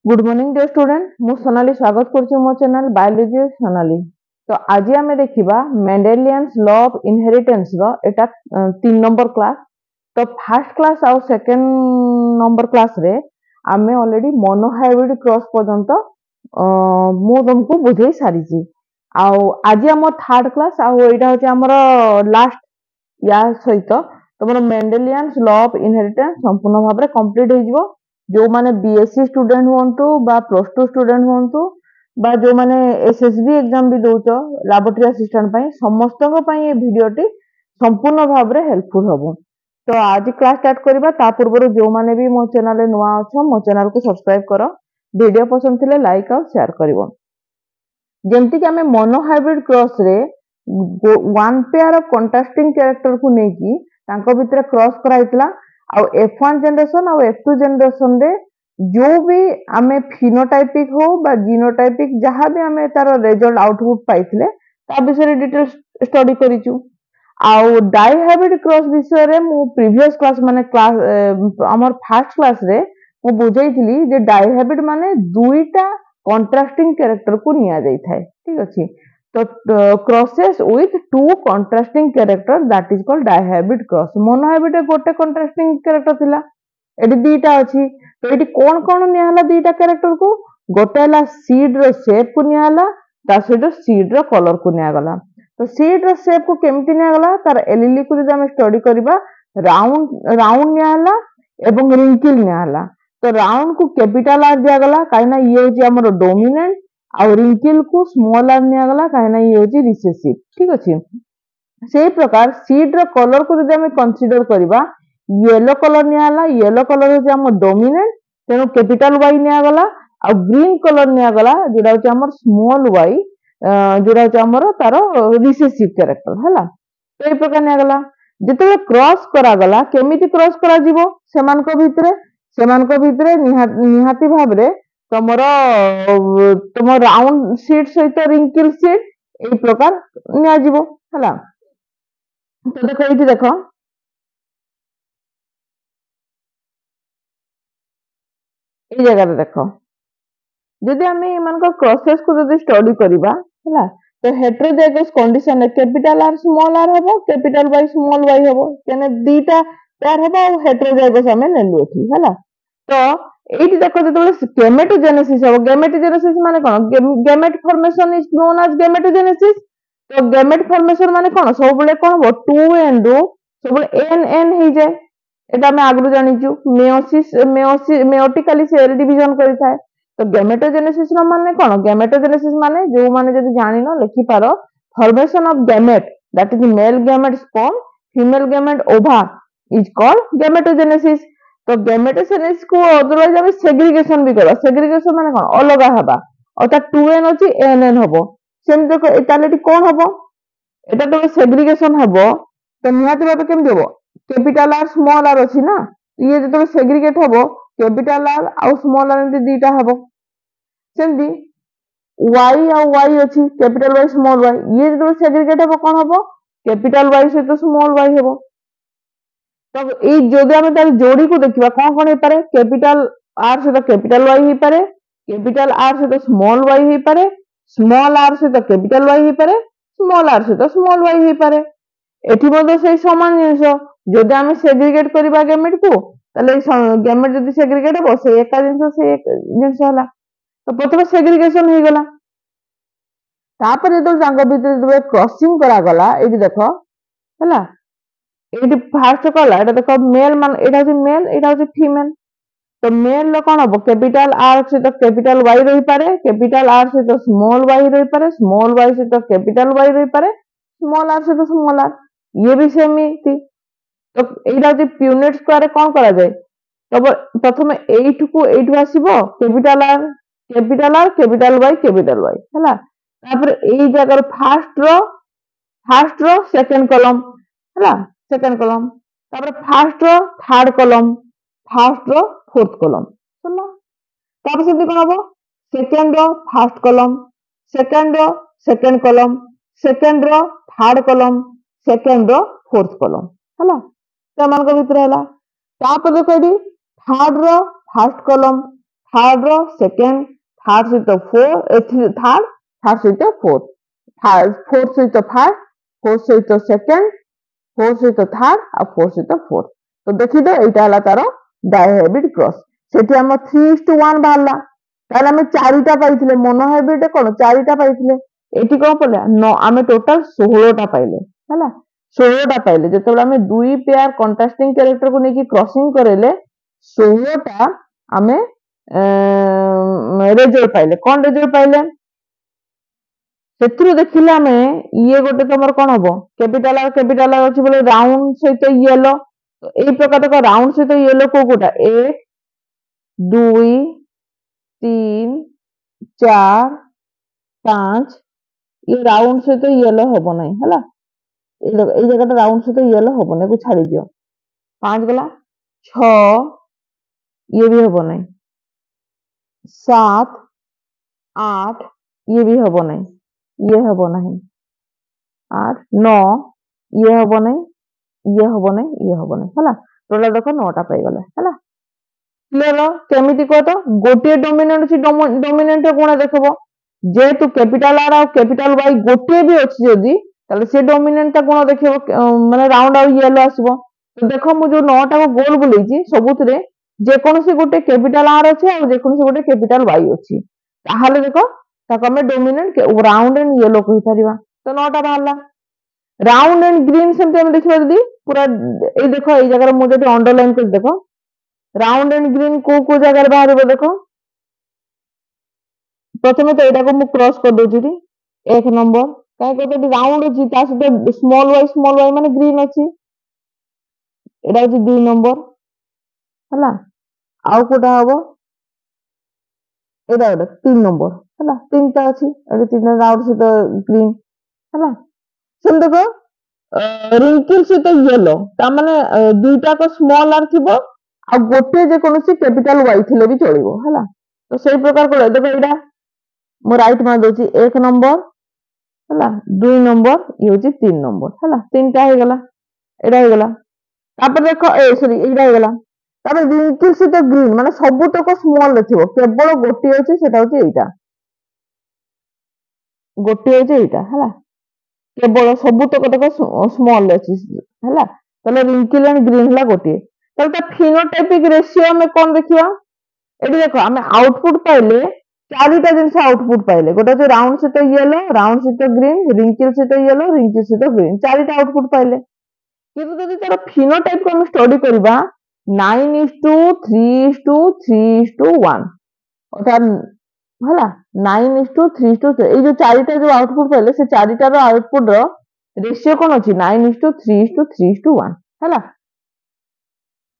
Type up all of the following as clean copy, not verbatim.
Good morning dear student मु सोनाली स्वागत करछि मो चैनल बायोलॉजी सोनाली। तो आज आम देखा मेंडेलियंस law of inheritance row Etah 3 number class. तो फर्स्ट क्लास आउ सेकंड नंबर क्लास रे आमे ऑलरेडी मोनोहाइब्रिड क्रॉस पर्यंत मु तुमको बुझे सारी छी। आउ आज हम थर्ड क्लास आउ एटा होछि हमर लास्ट या सहित तुम मेंडेलियंस लॉ ऑफ इनहेरिटेंस संपूर्ण भाव में कंप्लीट हो जिवो। जो माने बीएससी स्टूडेंट हुंतु बा प्लस 2 स्टूडेंट हुंतु बा जो माने एसएसबी एग्जाम भी दउचो लैबोरेटरी असिस्टेंट पई समस्तक पई ये वीडियोटी संपूर्ण भाव में हेल्पफुल हबो। तो आज क्लास स्टार्ट करबा ता पूर्व जो माने भी मो चैनल रे नुवा अछो मो चैनल को सब्सक्राइब करो, वीडियो पसंद थिले लाइक और शेयर करिवो। जेमति कि हमें मोनोहाइब्रिड क्रॉस रे one pair of contrasting character को नेकी तांको भितर क्रॉस कराइतला। आउ F1 जनरेशन और F2 जनरेशन रे जो भी आमे फिनोटाइपिक हो बा जीनोटाइपिक जहां भी आमे तार रिजल्ट आउटपुट पाइथिले ता विषय डिटेल स्टडी करिचु। आउ डाइहाइब्रिड क्रॉस विषय रे मु प्रीवियस क्लास माने क्लास हमर फर्स्ट क्लास रे मु बुझाइथिली जे डाइहाइब्रिड माने दुईटा कंट्रास्टिंग कैरेक्टर को निया जाई थाए। ठीक अछि। तो crosses with to contrasting character that is called dihybrid cross. Monohybrid गोटे कंट्रास्टिंग कैरेक्टर थिला, एडी दुईटा अछि। तो एडी कोन कोन निया हला दुईटा कैरेक्टर को? गोटे हला सीड रो शेप को निया हला, ता सहित सीड रो कलर को निया गला। तो सीड रो शेप को केमति निया गला तार एलईडी को जदि हम स्टडी करबा राउंड राउंड निया हला एवं रिंकल निया हला। तो राउंड को कैपिटल आर दिया गला काइना ये होची हमर डोमिनेंट आ रिंकल को स्मॉल आर निया गला काइना ये होची रिसेसिव। ठीक अछि। सेही प्रकार सीड रो कलर को जदि हम कंसीडर करबा येलो कलर निया हला, येलो कलर होची हमर डोमिनेंट तेनो कैपिटल वाई निया गला। आ ग्रीन कलर निया गला जेडा होची हमर स्मॉल वाई जेडा होची हमर तारो रिसेसिव कैरेक्टर हला। तो ए प्रकार निया गला जेते क्रॉस करा गला केमिति क्रॉस करा जीवो सेमान को भितरे निहाती भाबरे तमर तुम राउंड सीट सहित रिंकल सीट ए प्रकार निया जीवो हला। तो देखो एठी देखो ए जगह रे देखो जदि हमें एमान को क्रॉसेस को जदि स्टडी करबा हला तो हेटेरोजाइगस कंडीशन रे कैपिटल आर स्मॉल आर हबो, कैपिटल वाई स्मॉल वाई हबो केने दीटा पेयर हबो और हेटेरोजाइगस हमें नेलु एठी हला। तो एठी देखो जतबे गैमेटोजेनेसिस हबो, गैमेटोजेनेसिस माने कोन? Gamete formation is known as gametogenesis. तो गैमेट फॉर्मेशन माने कोन? सब बेले कोन हबो 2 एंड रो सब बेले एन हे जाय। एटा हम आगु जानिचु मेयोटिकली सेल डिवीजन करि थाए। तो गैमेटोजेनेसिस रो माने कोन? गैमेटोजेनेसिस माने जो माने जदि जानिनो लिखि पारो formation of gamete that is male gamete sperm female gamete ova is called gametogenesis. तो गैमेटोजेनेसिस को अदरवाइज हम सेग्रीगेशन भी करबा। सेग्रीगेशन माने कोन? अलगा हबा अर्थात 2n अछि nn हबो। सेम देखो एटालेटी कोन हबो? एटा तो सेग्रीगेशन हबो तो निहाती भाबे केमि देबो? कैपिटल आर स्मॉल आर अछि ना, ये जतबे सेग्रीगेट हबो कैपिटल आर आ स्मॉल आर एंति दीटा हबो। सेमती y आ y अछि कैपिटल y स्मॉल y, ये जतबे सेग्रीगेट हबो कोन हबो? कैपिटल y सहित स्मॉल y हबो। तब ए जदि हम तार जोड़ी को देखिबा कोन हे पारे? कैपिटल आर सहित कैपिटल y हे पारे, कैपिटल आर सहित स्मॉल y हे पारे, स्मॉल आर सहित कैपिटल y हे पारे, स्मॉल आर सहित स्मॉल y हे पारे। एठी मध्ये से समान जिंस जदि हम सेग्रीगेट करबा गैमेट को तले गैमेट जदि सेग्रीगेट हबो से एका जिंस हला। तो प्रथम सेग्रीगेशन हे गला तापर जदि जांग भीतर जदि क्रॉसिंग करा गला एठी देखो हला एठी फर्स्ट कला एटा देखो मेल मान एटा होची मेल एटा होची फीमेल। तो मेल लो कोन हबो? कैपिटल आर सहित कैपिटल y रही पारे, कैपिटल आर सहित स्मॉल y रही पारे, स्मॉल y सहित कैपिटल y रही पारे, स्मॉल आर सहित स्मॉल आर ये भी सेम ही थी। तो एटा होची प्यूनेट स्क्वायर कोन करा जाय? तब प्रथम 8 को 8 आसीबो कैपिटल आर कैपिटल y हला। तापर एई जगह फर्स्ट रो सेकंड कॉलम हला, सेकंड कॉलम तापर first row third column, first row fourth column सुनो। तापर से कोन हबो? Second row first column, second row second column, second row third column, second row fourth column हला। तो मान को भीतर हला तापर देखो एडी third row first column, third row second third सहित फोर थर्ड सहित फोर्थ फोर्थ सहित फर्स्ट फोर्थ सहित सेकंड फोर्थ सहित थर्ड और फोर्थ सहित फोर्थ तो देखि दो एटा हला तार डायहाइब्रिड क्रॉस सेठी हम 3:1 बाहरला ताले हम चारिटा पाइथिले मोनोहाइब्रिड कोन चारिटा पाइथिले एठी कोन पले नो हम टोटल 16 टा पाइले हला 16 टा पाइले जेतेबेला हम दुई पेयर कंट्रास्टिंग कैरेक्टर को नेकी क्रॉसिंग करेले 16 टा हमें रिजल्ट पाइले कोन रिजल्ट पाइले सेथुरु देखिले आमे ये गोटे तमर कोन हबो कैपिटल आर अछि बोले राउंड सहित येलो तो एई प्रकार का राउंड सहित येलो को कोटा 1 2 3 4 5 ये राउंड सहित येलो हबो नै हला एई जगह राउंड सहित येलो हबो नै को छाडी दियो 5 गला 6 ये भी हबो नै 7 8 ये भी हबो नै ये हबो नहीं 8 9 ये हबो नहीं ये हबो नहीं ये हबो नहीं हला टोटल देखो 9 टा पाई गले हला क्लियर केमिति को तो गोटे डोमिनेंट छि डोमिनेंट कोन देखबो जेतु कैपिटल आर और कैपिटल वाई गोटे भी अछि जदी ताले से डोमिनेंट ता कोन देखबो माने राउंड और येलो आसीबो तो देखो मु जो 9 टा को गोल बुलेछि सबुतरे जे कोनसी गोटे कैपिटल आर अछि और जे कोनसी गोटे कैपिटल वाई अछि ताहाले देखो ताको हमें डोमिनेंट राउंड एंड येलो कहि परिबा तो 9 टा बाहरला राउंड एंड ग्रीन सेमते हम देखिबा जदी पूरा ए देखो ए जगह मु जदी अंडरलाइन कर देखो राउंड एंड ग्रीन को जगह बाहरबो देखो प्रथमे तो एटा को मु क्रॉस कर दोछि एक नंबर काहे को राउंड अछि ता से स्मॉल वाई माने ग्रीन अछि एटा अछि 2 नंबर हला आउ कोटा हबो एटा 3 नंबर हला तीनटा अछि एटा 3 राउंड से तो ग्रीन हला सुन देखो रिंकल से तो येलो ता माने दुईटा को स्मॉल आर थिबो आ गोटे जे कोनसी कैपिटल वाई थिले भी चलिबो हला तो सेही प्रकार को देखो एटा मो राइट मा दोछि 1 नंबर हला 2 नंबर ये होछि 3 नंबर हला तीनटा हे गला एटा हे गला तापर देखो ए सॉरी एटा हे गला तापर रिंकल से तो ग्रीन माने सबुतक स्मॉल थिबो केवल गोटे अछि सेटा होछि एटा गोटे होछि एटा हला केवल सबुतक तक स्मॉल अछि हला तले रिंकल एंड ग्रीन हला गोटे तले ता फिनोटाइपिक रेशियो में कोन देखियो एटी देखो हमें आउटपुट पाइले चारिटा जिनस आउटपुट पाइले गोटे जो राउंड से तो येलो राउंड से तो ग्रीन रिंकल से तो येलो रिंकल से तो ग्रीन चारिटा आउटपुट पाइले किंतु जदि तार फिनोटाइप को हम स्टडी करबा 9:3:3:1 अर्थात हला 9:3:3 ए जो चारिटा जो आउटपुट पाइले से चारिटा रो आउटपुट रो रेशियो कोन अछि 9:3:3:1 हला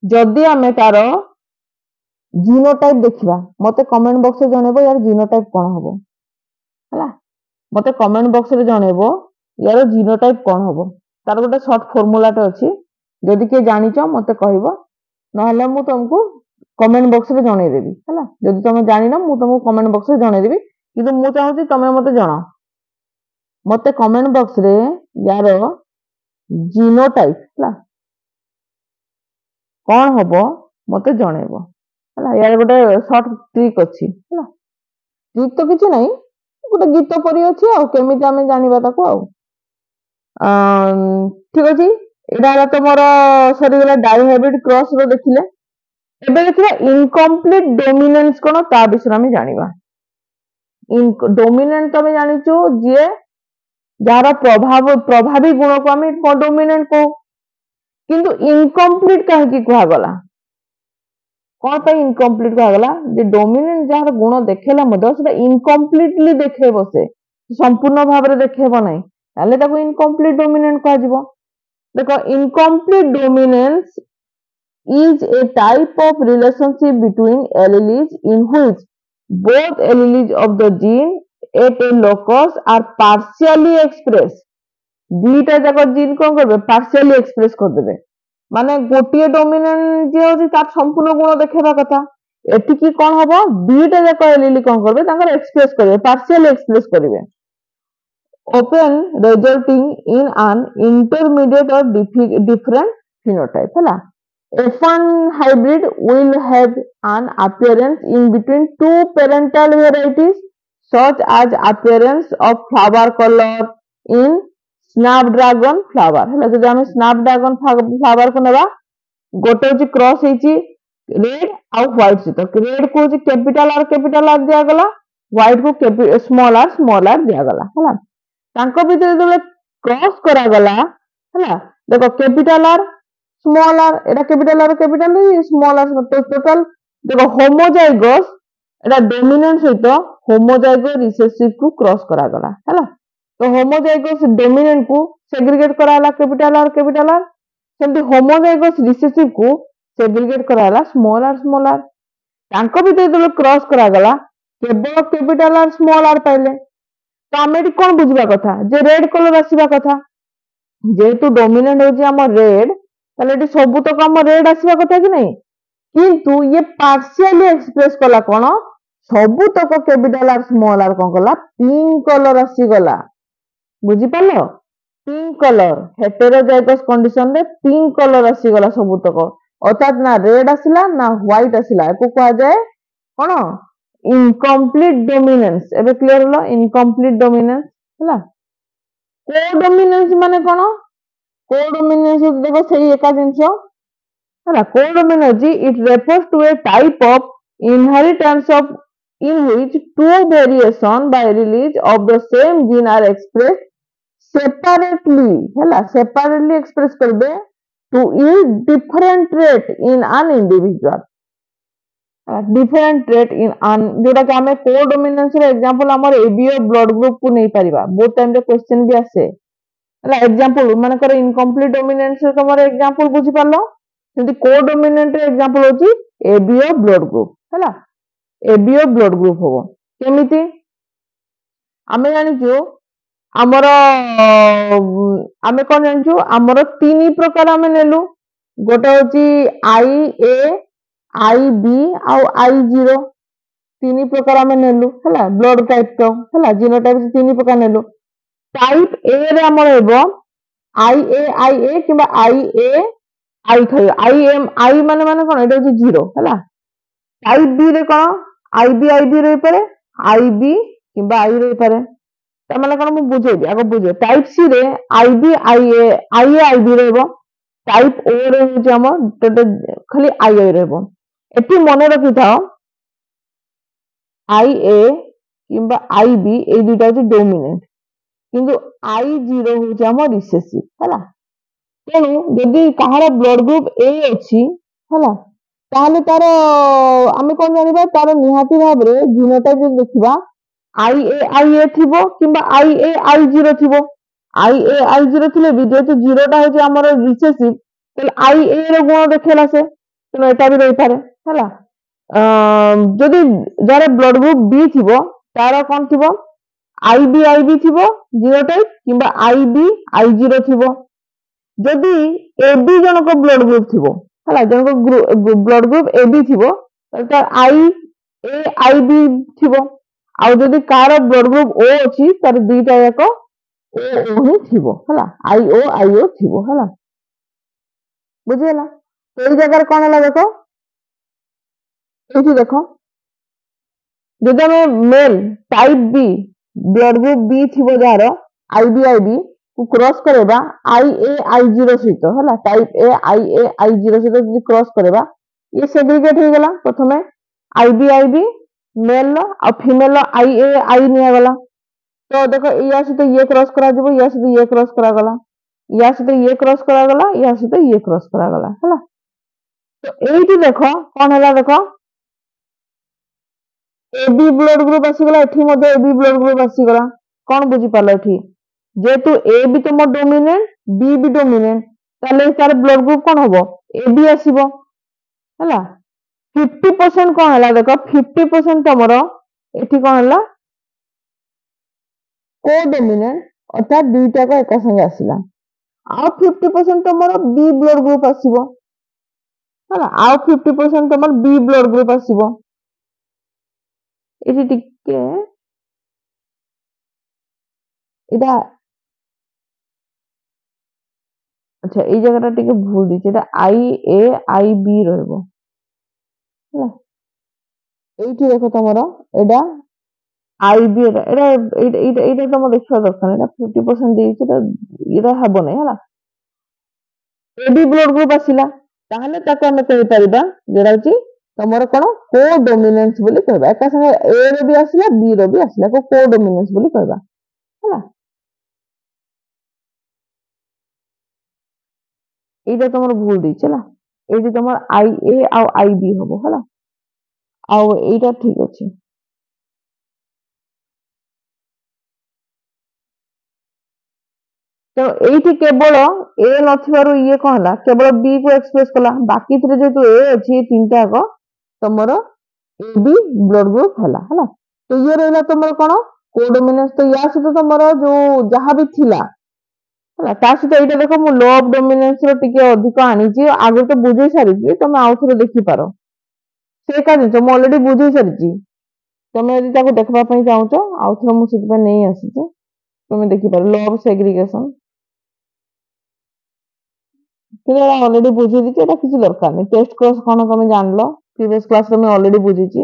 जदि हमें तार जीनोटाइप देखिबा मते कमेंट बॉक्स रे जणेबो यार जीनोटाइप कोन हबो हला मते कमेंट बॉक्स रे जणेबो यार जीनोटाइप कोन हबो तार गोटे शॉर्ट फार्मूला टे अछि जदि के जानिचो मते कहबो नहले मु तुमको कमेंट बॉक्स रे जणे देबी हला जदि तुम जानि ना मु तुमको कमेंट बॉक्स रे जणे देबी किंतु मु चाहूची तमे मते जणाओ मते कमेंट बॉक्स रे यार जीनोटाइप हला कोन हबो मते जणेबो हला यार गोटे शॉर्ट ट्रिक अछि हला ट्रिक तो किछ नै गोटे गीत परि अछि आ केमिति हमें जानिबा ताको आ ठीक अछि एडा रा तमरो सरी गेला डायहाइब्रिड क्रॉस रो देखिले एबे देखिबा इनकम्प्लीट डोमिनेंस कोन ता विषय हमें जानिबा इन डोमिनेंट तमे जानिचो जे जार प्रभावी गुण को हमें डोमिनेंट को किंतु इनकम्प्लीट काहे की कहा गला कौन पे इनकम्प्लीट कहा गला जे डोमिनेंट जार गुण देखेला मदो सेटा इनकम्प्लीटली देखेबो से संपूर्ण भाव रे देखेबो नै ताले ताको इनकम्प्लीट डोमिनेंट कहा जिवो देखो incomplete dominance is a type of relationship between alleles in which both alleles of the gene at a locus are partially expressed दुईटा जाक जीन कोन करबे पार्शियली एक्सप्रेस कर देबे माने गोटिए डोमिनेंट जे होची तार संपूर्ण गुण देखेबा कथा एठी की कोन हबो दुईटा जाक एलील कोन करबे तांकर एक्सप्रेस करबे पार्शियली एक्सप्रेस करबे often resulting in an intermediate or different phenotype हला F1 hybrid will have an appearance in between two parental varieties, such as appearance of flower color in snapdragon flower. ହେଲା ଯଦି ଆମେ snapdragon flower को नेबा गोटे होची cross ହେଇची red ଆଉ white सहित रेड को होची कैपिटल आर दिया गला व्हाइट को स्मॉल आर दिया गला ହେଲା तांको भितर जेतले क्रॉस करा गला ହେଲା देखो capital R small are Etah capital small are total देखो होमोजाइगस एटा डोमिनेंट सहित होमोजाइगस रिसेसिव को क्रॉस करा गला हैला तो होमोजाइगस डोमिनेंट को सेग्रीगेट करा हला कैपिटल आर सेमती होमोजाइगस रिसेसिव को सेग्रीगेट करा हला स्मॉल आर तांको भी जेतले क्रॉस करा गला केवल कैपिटल आर स्मॉल आर पाइले तो आमे एटी कोन बुझबा कथा जे रेड कलर आसीबा कथा जेहेतु डोमिनेंट होची हमर रेड ताले एटी सबु तक हम रेड आसीबा कथा कि नहीं किंतु ये पार्शियली एक्सप्रेस कला कोन सबु तक कैपिटल आर स्मॉल आर कोन कला पिंक कलर आसी गला बुझी पालो पिंक कलर हेटेरोजाइगस कंडीशन रे पिंक कलर आसी गला सबु तक अर्थात ना रेड आसिला ना व्हाइट आसिला एको कहा जाए कोन इनकम्प्लीट डोमिनेंस एबे क्लियर हलो इनकम्प्लीट डोमिनेंस हला कोडोमिनेंस माने कोन कोडोमिनेंस देखो सही एका जिंस है कोडोमिनर्जी it refers to a type of inheritance of in which two variation by release of the same gene are expressed separately है separately express करबे to yield different trait in an individual different trait in an जोटा कि हमें codominance रे example हमर ABO blood group को नहीं परिबा बहुत टाइम रे क्वेश्चन भी आसे है एग्जांपल माने कर इनकम्प्लीट डोमिनेंस रे तमरे एग्जांपल बुझी पालो सेमती कोडोमिनेंट रे एग्जांपल होची एबीओ ब्लड ग्रुप हैला एबीओ ब्लड ग्रुप होबो केमिति आमे जानिचो हमर आमे कोन जानिचो हमर तीन प्रकार आमे नेलु गोटे होची आई ए आई बी आउ आई जीरो तीन प्रकार आमे नेलु हैला ब्लड टाइप तो हैला जीनोटाइप तीन प्रकार नेलु टाइप ए रे हमर हेबो आई ए किबा आई ए आई थई आई माने कोन एटा होची जीरो हैला टाइप बी रे कोन आई बी रे पारे आई बी किबा आई रे पारे त माने कोन मु बुझेबी आगो बुझे टाइप सी रे आई बी रहबो टाइप ओ रे होची हमर टोटल खाली आई रहबो एठी मने रखि थाओ आई ए किबा आई बी ए दुटा होची डोमिनेंट किंतु आई जीरो होची हमर रिसेसिव हैला तेणु जदि कहार ब्लड ग्रुप ए अच्छी है ताहले तार आमे कोन जानिबा तार निहाती भाव रे जीनोटाइप जे देखिबा आई ए थिबो किबा आई जीरो थिबो आई जीरो थिले भी जेतु जीरोटा होची हमर रिसेसिव तले आई ए रो गुण देखेला से तेणु एटा भी रही पारे हैला जदि जारे ब्लड ग्रुप बी थिबो तार कोन थिबो आई बी थिबो जीनोटाइप किबा आई जीरो थिबो जदि एबी जनक ब्लड ग्रुप थिबो हला जनक ब्लड ग्रुप एबी थिबो त आई बी थिबो आ जदि कार ब्लड ग्रुप ओ अछि तार दुईटा याक ओ ही थिबो हला आई ओ थिबो हला बुझिला तो एई जगह कोन हला देखो एठी देखो जदि हम male type B blood group B थिबो जार आई बी को क्रॉस करेबा आई जीरो सहित है टाइप ए आई जीरो सहित जो क्रॉस करेबा ये सेग्रीगेट हो गला प्रथमे आई B mail uh female I निया गला तो देखो या सहित ये क्रॉस करा जबो या सहित ये क्रॉस करा गला या सहित ये क्रॉस करा गला या सहित ये क्रॉस करा गला हैला तो एठी देखो कोन हला देखो एबी ब्लड ग्रुप आसी गला एठी मध्ये एबी ब्लड ग्रुप आसी गला कोन बुझी पालो एठी जेतु ए भी तुम डोमिनेंट बी भी डोमिनेंट ताले तार ब्लड ग्रुप कोन होबो ए बी आसीबो हला 50% कोन हला देखो 50% तमरो एठी कोन हला को डोमिनेंट अर्थात दुईटा को एका संगे आसीला आ 50% तमरो बी ब्लड ग्रुप आसीबो हला आ 50% तमर बी ब्लड ग्रुप आसीबो एठी टिके इदा अच्छा एई जगहटा टिके भूल दिछि एटा आई ए आई बी रहबो ହେଲା ଏଇଠି ଦେଖ ତମର ଏଟା आई बी ଏଇଟା ତମ ଦେଖିବା ଦରକାର ଏଟା 50% ଦେଇଛି ଏଟା ହବ ନାହିଁ ହେଲା ए बी ब्लड ग्रुप ଆସିଲା ତାହେଲେ ତାକୁ ଆମେ କହିପାରିବା ଯେଟା ହେଉଛି ତମର କଣ କୋ ଡୋମିନେନ୍ସ ବୋଲି କହିବା ଏକା ସାଙ୍ଗେ ଏ ର ବି ଆସିଲା ବି ର ବି ଆସିଲା କୋ ଡୋମିନେନ୍ସ ବୋଲି କହିବା ହେଲା এইটা তোমার ভুল দিচ্ছে ହେଲା এইটি তোমার আই এ ଆଉ আই বি হব ହେଲା ଆଉ এইটা ঠিক ଅଛି ତ ଏଇଠି କେବଳ ଏ ନଥିବାରୁ ଇଏ କଣ ହେଲା କେବଳ ବି କୁ ଏକ୍ସପ୍ରେସ କଲା ବାକି ଥିରେ ଯେହେତୁ ଏ ଅଛି ଏ ତିନିଟା ଯାକ ତମର ଏ ବି ବ୍ଲଡ ଗ୍ରୁପ ହେଲା ହେଲା ତ ଇଏ ରହିଲା ତମର କଣ କୋଡୋମିନେନ୍ସ ତ ୟା ସହିତ ତମର ଯୋଉ ଯାହା ବି ଥିଲା ହେଲା ତା ସହିତ ଏଇଟା ଦେଖ ମୁଁ लो ଅଫ ଡୋମିନେନ୍ସ ର ଟିକେ ଅଧିକ ଆଣିଛି ଆଗରୁ ତ ବୁଝେଇ ସାରିଛି ତମେ ଆଉ ଥରେ ଦେଖିପାର ସେ ଏକା ଜିନିଷ ମୁଁ ଅଲରେଡି ବୁଝେଇ ସାରିଛି ତମେ ଯଦି ତାକୁ ଦେଖିବା ପାଇଁ ଚାହୁଁଛ ଆଉ ଥରେ ମୁଁ ସେଥିପାଇଁ ନେଇ ଆସିଛି ତମେ ଦେଖିପାର लो ଅଫ ସେଗ୍ରିଗେସନ କିନ୍ତୁ ଏଇଟା ଅଲରେଡି ବୁଝେଇ ଦେଇଛି ଏଇଟା କିଛି ଦରକାର ନାହିଁ ଟେଷ୍ଟ କ୍ରସ୍ କଣ ତମେ ଜାଣିଲ ପ୍ରିଭିୟସ କ୍ଲାସରେ ମୁଁ ଅଲରେଡି ବୁଝିଛି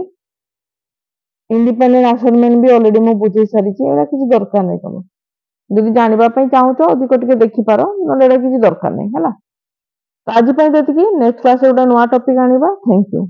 ଇଣ୍ଡିପେଣ୍ଡେଣ୍ଟ ଆସାଇନମେଣ୍ଟ ବି ଅଲରେଡି ମୁଁ ବୁଝେଇ ସାରିଛି ଏଇଟା କିଛି ଦରକାର ନାହିଁ ତମେ ଯଦି ଜାଣିବା ପାଇଁ ଚାହୁଁଛ ଅଧିକ ଟିକେ ଦେଖିପାର ନହେଲେ ଏଇଟା କିଛି ଦରକାର ନାହିଁ ହେଲା ତ ଆଜି ପାଇଁ ତ ଏତିକି ନେକ୍ସଟ କ୍ଲାସରେ ଗୋଟେ ନୂଆ ଟପିକ ଆଣିବା ଥ୍ୟାଙ୍କ ୟୁ